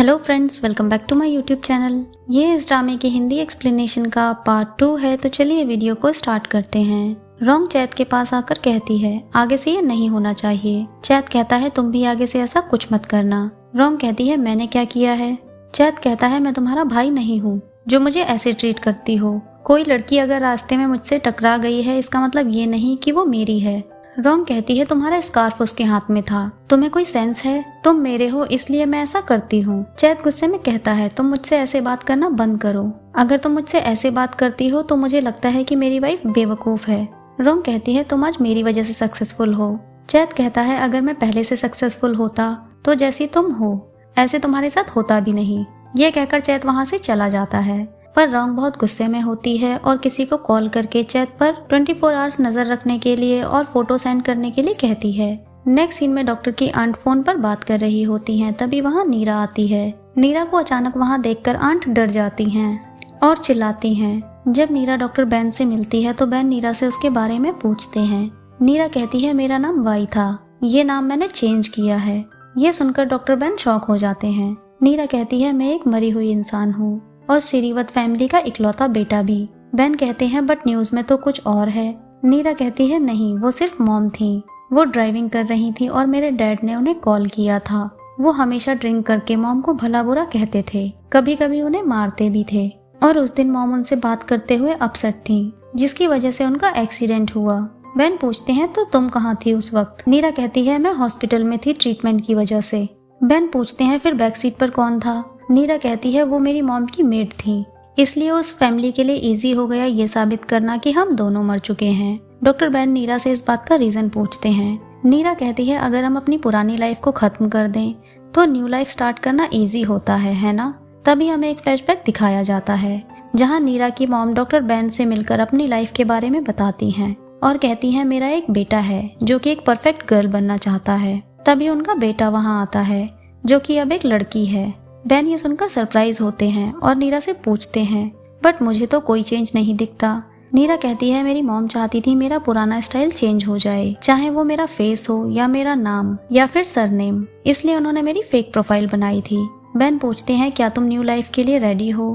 Hello friends, welcome back to my YouTube channel. ये इस ड्रामे की हिंदी एक्सप्लेनेशन का पार्ट 2 है। तो चलिए वीडियो को स्टार्ट करते हैं। रोंग चैत के पास आकर कहती है आगे से ये नहीं होना चाहिए। चैत कहता है तुम भी आगे से ऐसा कुछ मत करना। रोंग कहती है मैंने क्या किया है। चैत कहता है मैं तुम्हारा भाई नहीं हूँ जो मुझे ऐसे ट्रीट करती हो। कोई लड़की अगर रास्ते में मुझसे टकरा गई है इसका मतलब ये नहीं कि वो मेरी है। रोंग कहती है तुम्हारा स्कार्फ उसके हाथ में था, तुम्हें कोई सेंस है? तुम मेरे हो इसलिए मैं ऐसा करती हूँ। चैत गुस्से में कहता है तुम मुझसे ऐसे बात करना बंद करो। अगर तुम मुझसे ऐसे बात करती हो तो मुझे लगता है कि मेरी वाइफ बेवकूफ है। रोंग कहती है तुम आज मेरी वजह से सक्सेसफुल हो। चैत कहता है अगर मैं पहले से सक्सेसफुल होता तो जैसी तुम हो ऐसे तुम्हारे साथ होता भी नहीं। ये कहकर चैत वहाँ से चला जाता है। पर रोंग बहुत गुस्से में होती है और किसी को कॉल करके चैत पर 24 आवर्स नजर रखने के लिए और फोटो सेंड करने के लिए कहती है। नेक्स्ट सीन में डॉक्टर की आंट फोन पर बात कर रही होती हैं। तभी वहाँ नीरा आती है। नीरा को अचानक वहाँ देखकर आंट डर जाती हैं और चिल्लाती हैं। जब नीरा डॉक्टर बैन से मिलती है तो बैन नीरा से उसके बारे में पूछते हैं। नीरा कहती है मेरा नाम वाई था, ये नाम मैंने चेंज किया है। ये सुनकर डॉक्टर बैन शॉक हो जाते हैं। नीरा कहती है मैं एक मरी हुई इंसान हूँ और सिरीवत फैमिली का इकलौता बेटा भी। बैन कहते हैं बट न्यूज में तो कुछ और है। नीरा कहती है नहीं, वो सिर्फ मॉम थी। वो ड्राइविंग कर रही थी और मेरे डैड ने उन्हें कॉल किया था। वो हमेशा ड्रिंक करके मॉम को भला बुरा कहते थे, कभी कभी उन्हें मारते भी थे। और उस दिन मॉम उनसे बात करते हुए अपसेट थी जिसकी वजह से उनका एक्सीडेंट हुआ। बैन पूछते हैं तो तुम कहाँ थी उस वक्त? नीरा कहती है मैं हॉस्पिटल में थी ट्रीटमेंट की वजह से। बैन पूछते हैं फिर बैक सीट पर कौन था? नीरा कहती है वो मेरी मॉम की मेड थी, इसलिए उस फैमिली के लिए इजी हो गया ये साबित करना कि हम दोनों मर चुके हैं। डॉक्टर बैन नीरा से इस बात का रीजन पूछते हैं। नीरा कहती है अगर हम अपनी पुरानी लाइफ को खत्म कर दें तो न्यू लाइफ स्टार्ट करना इजी होता है ना? तभी हमें एक फ्लैशबैक दिखाया जाता है जहाँ नीरा की मॉम डॉक्टर बैन से मिलकर अपनी लाइफ के बारे में बताती हैं और कहती है मेरा एक बेटा है जो कि एक परफेक्ट गर्ल बनना चाहता है। तभी उनका बेटा वहाँ आता है जो कि अब एक लड़की है। बैन ये सुनकर सरप्राइज होते हैं और नीरा से पूछते हैं बट मुझे तो कोई चेंज नहीं दिखता। नीरा कहती है मेरी मॉम चाहती थी मेरा पुराना स्टाइल चेंज हो जाए, चाहे वो मेरा फेस हो या मेरा नाम या फिर सरनेम, इसलिए उन्होंने मेरी फेक प्रोफाइल बनाई थी। बैन पूछते हैं क्या तुम न्यू लाइफ के लिए रेडी हो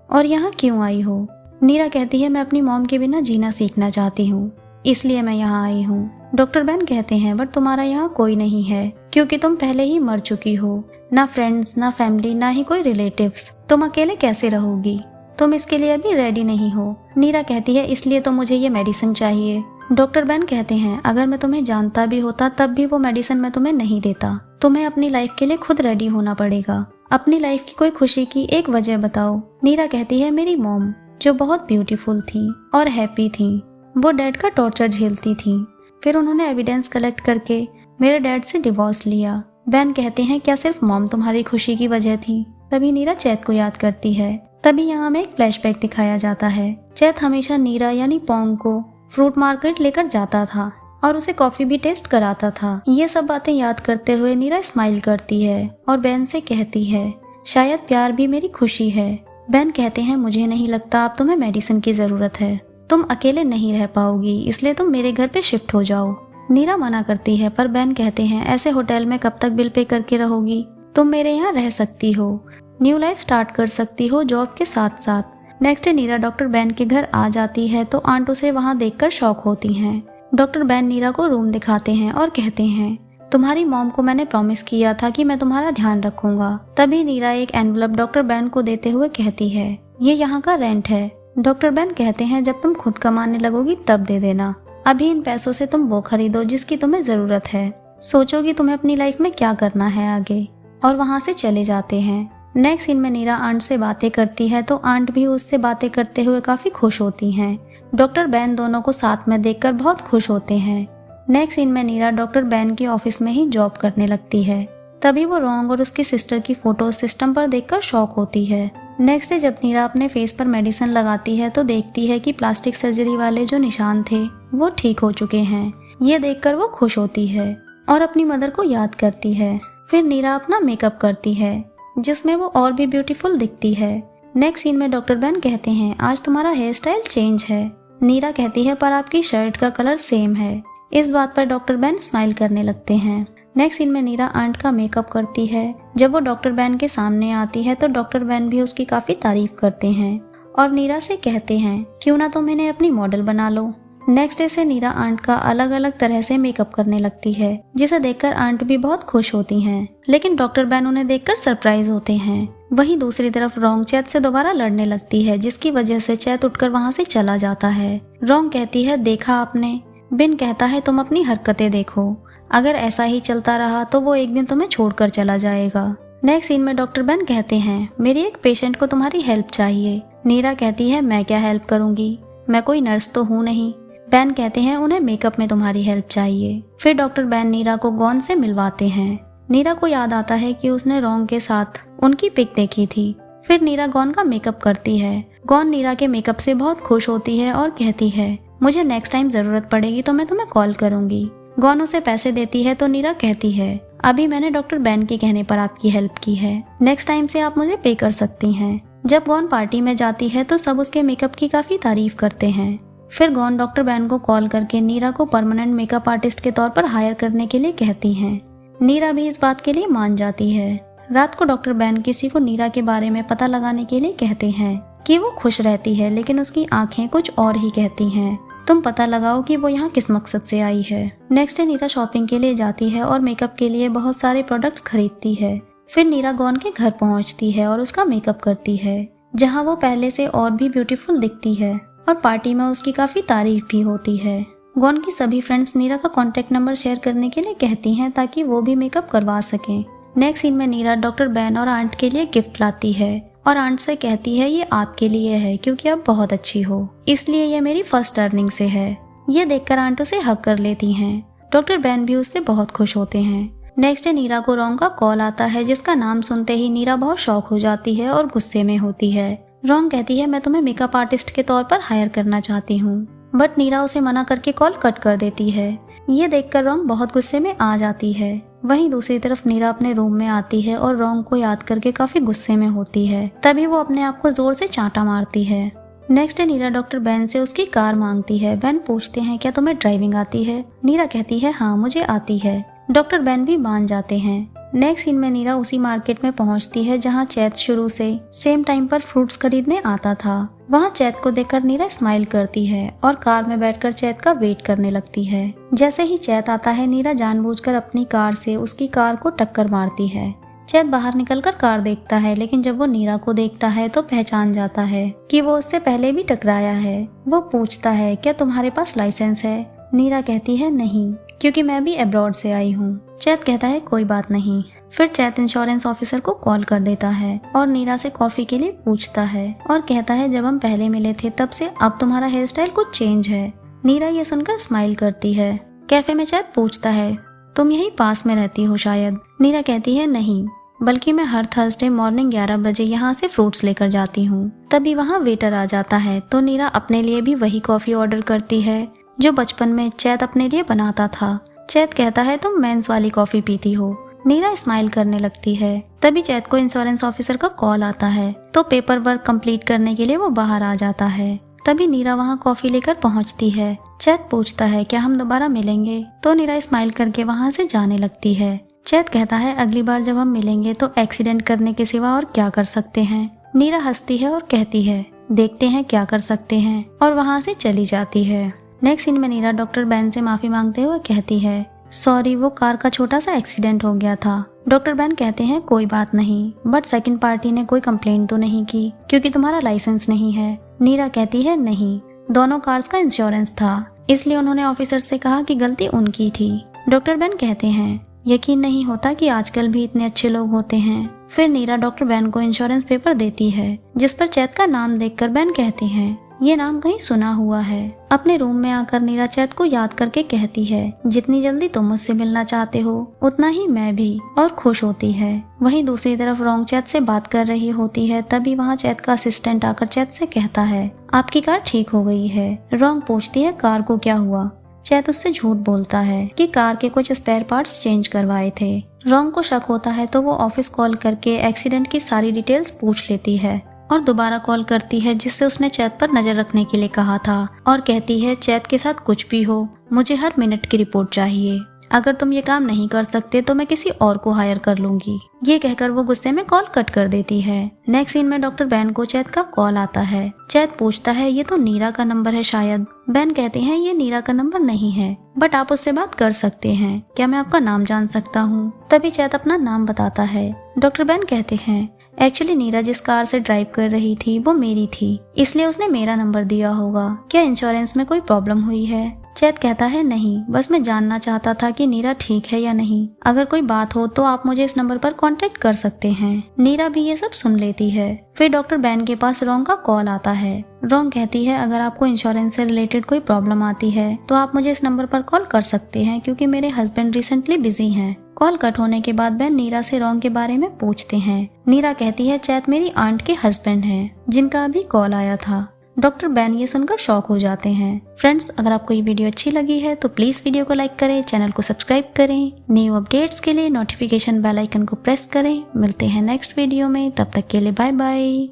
और यहाँ क्यों आई हो? नीरा कहती है मैं अपनी मॉम के बिना जीना सीखना चाहती हूँ, इसलिए मैं यहाँ आई हूँ। डॉक्टर बैन कहते हैं बट तुम्हारा यहाँ कोई नहीं है क्योंकि तुम पहले ही मर चुकी हो। ना फ्रेंड्स, ना फैमिली, ना ही कोई रिलेटिव्स। तुम अकेले कैसे रहोगी? तुम इसके लिए अभी रेडी नहीं हो। नीरा कहती है इसलिए तो मुझे ये मेडिसिन चाहिए। डॉक्टर बैन कहते हैं अगर मैं तुम्हें जानता भी होता तब भी वो मेडिसिन मैं तुम्हें नहीं देता। तुम्हें अपनी लाइफ के लिए खुद रेडी होना पड़ेगा। अपनी लाइफ की कोई खुशी की एक वजह बताओ। नीरा कहती है मेरी मॉम जो बहुत ब्यूटीफुल थी और हैप्पी थी, वो डैड का टॉर्चर झेलती थी। फिर उन्होंने एविडेंस कलेक्ट करके मेरे डैड से डिवोर्स लिया। बैन कहते हैं क्या सिर्फ मॉम तुम्हारी खुशी की वजह थी? तभी नीरा चैत को याद करती है। तभी यहाँ हमें एक फ्लैशबैक दिखाया जाता है। चैत हमेशा नीरा यानी पोंग को फ्रूट मार्केट लेकर जाता था और उसे कॉफी भी टेस्ट कराता था। ये सब बातें याद करते हुए नीरा स्माइल करती है और बैन से कहती है शायद प्यार भी मेरी खुशी है। बैन कहते हैं मुझे नहीं लगता अब तुम्हें मेडिसिन की जरूरत है, तुम अकेले नहीं रह पाओगी, इसलिए तुम मेरे घर पे शिफ्ट हो जाओ। नीरा मना करती है पर बैन कहते हैं ऐसे होटल में कब तक बिल पे करके रहोगी? तुम मेरे यहाँ रह सकती हो, न्यू लाइफ स्टार्ट कर सकती हो जॉब के साथ साथ। नेक्स्ट डे नीरा डॉक्टर बैन के घर आ जाती है तो आंट उसे वहाँ देखकर शॉक होती हैं। डॉक्टर बैन नीरा को रूम दिखाते हैं और कहते हैं तुम्हारी मॉम को मैंने प्रॉमिस किया था कि मैं तुम्हारा ध्यान रखूंगा। तभी नीरा एक एनवलप डॉक्टर बैन को देते हुए कहती है ये यहाँ का रेंट है। डॉक्टर बैन कहते हैं जब तुम खुद कमाने लगोगी तब दे देना, अभी इन पैसों से तुम वो खरीदो जिसकी तुम्हें जरूरत है। सोचोगी तुम्हें अपनी लाइफ में क्या करना है आगे। और वहाँ से चले जाते हैं। नेक्स्ट सीन में नीरा आंट से बातें करती है तो आंट भी उससे बातें करते हुए काफी खुश होती हैं। डॉक्टर बैन दोनों को साथ में देखकर बहुत खुश होते हैं। नेक्स्ट सीन में नीरा डॉक्टर बैन के ऑफिस में ही जॉब करने लगती है। तभी वो रोंग और उसकी सिस्टर की फोटो सिस्टम पर देखकर शॉक होती है। नेक्स्ट डे जब नीरा अपने फेस पर मेडिसिन लगाती है तो देखती है कि प्लास्टिक सर्जरी वाले जो निशान थे वो ठीक हो चुके हैं। ये देखकर वो खुश होती है और अपनी मदर को याद करती है। फिर नीरा अपना मेकअप करती है जिसमें वो और भी ब्यूटीफुल दिखती है। नेक्स्ट सीन में डॉक्टर बैन कहते हैं आज तुम्हारा हेयर स्टाइल चेंज है। नीरा कहती है पर आपकी शर्ट का कलर सेम है। इस बात पर डॉक्टर बैन स्माइल करने लगते हैं। नेक्स्ट सीन में नीरा आंट का मेकअप करती है। जब वो डॉक्टर बैन के सामने आती है तो डॉक्टर बैन भी उसकी काफी तारीफ करते हैं और नीरा से कहते हैं क्यों ना तुम इन्हें अपनी मॉडल बना लो। नेक्स्ट डे से नीरा आंट का अलग अलग तरह से मेकअप करने लगती है, जिसे देखकर आंट भी बहुत खुश होती हैं। लेकिन डॉक्टर बैन उन्हें देखकर सरप्राइज होते हैं। वहीं दूसरी तरफ रोंग चैत से दोबारा लड़ने लगती है, जिसकी वजह से चैत उठकर वहां से चला जाता है। रोंग कहती है देखा आपने। बिन कहता है तुम अपनी हरकतें देखो, अगर ऐसा ही चलता रहा तो वो एक दिन तुम्हें छोड़कर चला जाएगा। नेक्स्ट सीन में डॉक्टर बैन कहते हैं मेरी एक पेशेंट को तुम्हारी हेल्प चाहिए। नीरा कहती है मैं क्या हेल्प करूंगी, मैं कोई नर्स तो हूँ नहीं। बैन कहते हैं उन्हें मेकअप में तुम्हारी हेल्प चाहिए। फिर डॉक्टर बैन नीरा को गॉन से मिलवाते हैं। नीरा को याद आता है कि उसने रोंग के साथ उनकी पिक देखी थी। फिर नीरा गॉन का मेकअप करती है। गॉन नीरा के मेकअप से बहुत खुश होती है और कहती है मुझे नेक्स्ट टाइम जरूरत पड़ेगी तो मैं तुम्हें कॉल करूंगी। गॉन उसे पैसे देती है तो नीरा कहती है अभी मैंने डॉक्टर बैन के कहने पर आपकी हेल्प की है, नेक्स्ट टाइम से आप मुझे पे कर सकती हैं। जब गॉन पार्टी में जाती है तो सब उसके मेकअप की काफी तारीफ करते हैं। फिर गॉन डॉक्टर बैन को कॉल करके नीरा को परमानेंट मेकअप आर्टिस्ट के तौर पर हायर करने के लिए कहती हैं। नीरा भी इस बात के लिए मान जाती है। रात को डॉक्टर बैन किसी को नीरा के बारे में पता लगाने के लिए कहते हैं कि वो खुश रहती है, लेकिन उसकी आंखें कुछ और ही कहती हैं। तुम पता लगाओ कि वो यहाँ किस मकसद से आई है। नेक्स्ट डे नीरा शॉपिंग के लिए जाती है और मेकअप के लिए बहुत सारे प्रोडक्ट्स खरीदती है। फिर नीरा गॉन के घर पहुँचती है और उसका मेकअप करती है, जहाँ वो पहले से और भी ब्यूटीफुल दिखती है और पार्टी में उसकी काफी तारीफ भी होती है। गॉन की सभी फ्रेंड्स नीरा का कॉन्टेक्ट नंबर शेयर करने के लिए कहती हैं ताकि वो भी मेकअप करवा सकें। नेक्स्ट सीन में नीरा डॉक्टर बैन और आंट के लिए गिफ्ट लाती है और आंट से कहती है ये आपके लिए है क्योंकि आप बहुत अच्छी हो, इसलिए ये मेरी फर्स्ट अर्निंग से है। ये देखकर आंट उसे हक कर लेती हैं। डॉक्टर बैन भी उससे बहुत खुश होते हैं। नेक्स्ट डे नीरा को रोंग का कॉल आता है, जिसका नाम सुनते ही नीरा बहुत शॉक हो जाती है और गुस्से में होती है। रोंग कहती है मैं तुम्हें मेकअप आर्टिस्ट के तौर पर हायर करना चाहती हूँ, बट नीरा उसे मना करके कॉल कट कर देती है। ये देखकर रोंग बहुत गुस्से में आ जाती है। वहीं दूसरी तरफ नीरा अपने रूम में आती है और रोंग को याद करके काफी गुस्से में होती है। तभी वो अपने आप को जोर से चांटा मारती है। नेक्स्ट डे नीरा डॉक्टर बैन से उसकी कार मांगती है। बैन पूछते हैं क्या तुम्हें ड्राइविंग आती है। नीरा कहती है हाँ मुझे आती है। डॉक्टर बैन भी मान जाते हैं। नेक्स्ट सीन में नीरा उसी मार्केट में पहुंचती है जहां चैत शुरू से सेम टाइम पर फ्रूट्स खरीदने आता था। वहां चैत को देखकर नीरा स्माइल करती है और कार में बैठकर चैत का वेट करने लगती है। जैसे ही चैत आता है नीरा जानबूझकर अपनी कार से उसकी कार को टक्कर मारती है। चैत बाहर निकलकर कार देखता है, लेकिन जब वो नीरा को देखता है तो पहचान जाता है कि वो उससे पहले भी टकराया है। वो पूछता है क्या तुम्हारे पास लाइसेंस है। नीरा कहती है नहीं, क्योंकि मैं भी अब्रॉड से आई हूँ। चैत कहता है कोई बात नहीं। फिर चैत इंश्योरेंस ऑफिसर को कॉल कर देता है और नीरा से कॉफी के लिए पूछता है और कहता है जब हम पहले मिले थे तब से अब तुम्हारा हेयर स्टाइल कुछ चेंज है। नीरा ये सुनकर स्माइल करती है। कैफे में चैत पूछता है तुम यहीं पास में रहती हो शायद। नीरा कहती है नहीं, बल्कि मैं हर थर्सडे मॉर्निंग 11 बजे यहाँ से फ्रूट्स लेकर जाती हूँ। तभी वहाँ वेटर आ जाता है तो नीरा अपने लिए भी वही कॉफी ऑर्डर करती है जो बचपन में चैत अपने लिए बनाता था। चैत कहता है तुम मेंस वाली कॉफी पीती हो। नीरा स्माइल करने लगती है। तभी चैत को इंश्योरेंस ऑफिसर का कॉल आता है तो पेपर वर्क कंप्लीट करने के लिए वो बाहर आ जाता है। तभी नीरा वहाँ कॉफी लेकर पहुँचती है। चैत पूछता है क्या हम दोबारा मिलेंगे, तो नीरा स्माइल करके वहाँ से जाने लगती है। चैत कहता है अगली बार जब हम मिलेंगे तो एक्सीडेंट करने के सिवा और क्या कर सकते हैं। नीरा हंसती है और कहती है देखते हैं क्या कर सकते हैं, और वहाँ से चली जाती है। नेक्स्ट सीन में नीरा डॉक्टर बैन से माफी मांगते हुए कहती है सॉरी, वो कार का छोटा सा एक्सीडेंट हो गया था। डॉक्टर बैन कहते हैं कोई बात नहीं, बट सेकंड पार्टी ने कोई कंप्लेंट तो नहीं की क्योंकि तुम्हारा लाइसेंस नहीं है। नीरा कहती है नहीं, दोनों कार्स का इंश्योरेंस था, इसलिए उन्होंने ऑफिसर से कहा कि गलती उनकी थी। डॉक्टर बैन कहते हैं यकीन नहीं होता कि आजकल भी इतने अच्छे लोग होते हैं। फिर नीरा डॉक्टर बैन को इंश्योरेंस पेपर देती है जिस पर चैत का नाम देखकर बैन कहते हैं ये नाम कहीं सुना हुआ है। अपने रूम में आकर नीरा चैत को याद करके कहती है जितनी जल्दी तुम मुझसे मिलना चाहते हो उतना ही मैं भी, और खुश होती है। वहीं दूसरी तरफ रोंग चैत से बात कर रही होती है। तभी वहाँ चैत का असिस्टेंट आकर चैत से कहता है आपकी कार ठीक हो गई है। रोंग पूछती है कार को क्या हुआ। चैत उससे झूठ बोलता है कि कार के कुछ स्पेयर पार्ट्स चेंज करवाए थे। रोंग को शक होता है तो वो ऑफिस कॉल करके एक्सीडेंट की सारी डिटेल्स पूछ लेती है और दोबारा कॉल करती है जिससे उसने चैत पर नजर रखने के लिए कहा था, और कहती है चैत के साथ कुछ भी हो मुझे हर मिनट की रिपोर्ट चाहिए। अगर तुम ये काम नहीं कर सकते तो मैं किसी और को हायर कर लूंगी। ये कहकर वो गुस्से में कॉल कट कर देती है। नेक्स्ट सीन में डॉक्टर बेन को चैत का कॉल आता है। चैत पूछता है ये तो नीरा का नंबर है शायद। बेन कहते हैं ये नीरा का नंबर नहीं है, बट आप उससे बात कर सकते हैं। क्या मैं आपका नाम जान सकता हूँ? तभी चैत अपना नाम बताता है। डॉक्टर बेन कहते हैं एक्चुअली नीरा जिस कार से ड्राइव कर रही थी वो मेरी थी, इसलिए उसने मेरा नंबर दिया होगा। क्या इंश्योरेंस में कोई प्रॉब्लम हुई है? चैत कहता है नहीं, बस मैं जानना चाहता था कि नीरा ठीक है या नहीं। अगर कोई बात हो तो आप मुझे इस नंबर पर कांटेक्ट कर सकते हैं। नीरा भी ये सब सुन लेती है। फिर डॉक्टर बेन के पास रोंग का कॉल आता है। रोंग कहती है अगर आपको इंश्योरेंस से रिलेटेड कोई प्रॉब्लम आती है तो आप मुझे इस नंबर पर कॉल कर सकते हैं, क्योंकि मेरे हस्बैंड रिसेंटली बिजी हैं। कॉल कट होने के बाद बेन नीरा से रोंग के बारे में पूछते हैं। नीरा कहती है चैत मेरी आंट के हस्बैंड हैं, जिनका अभी कॉल आया था। डॉक्टर बेन ये सुनकर शॉक हो जाते हैं। फ्रेंड्स, अगर आपको ये वीडियो अच्छी लगी है तो प्लीज वीडियो को लाइक करें, चैनल को सब्सक्राइब करें। न्यू अपडेट्स के लिए नोटिफिकेशन बेल आइकन को प्रेस करें। मिलते हैं नेक्स्ट वीडियो में, तब तक के लिए बाय बाय।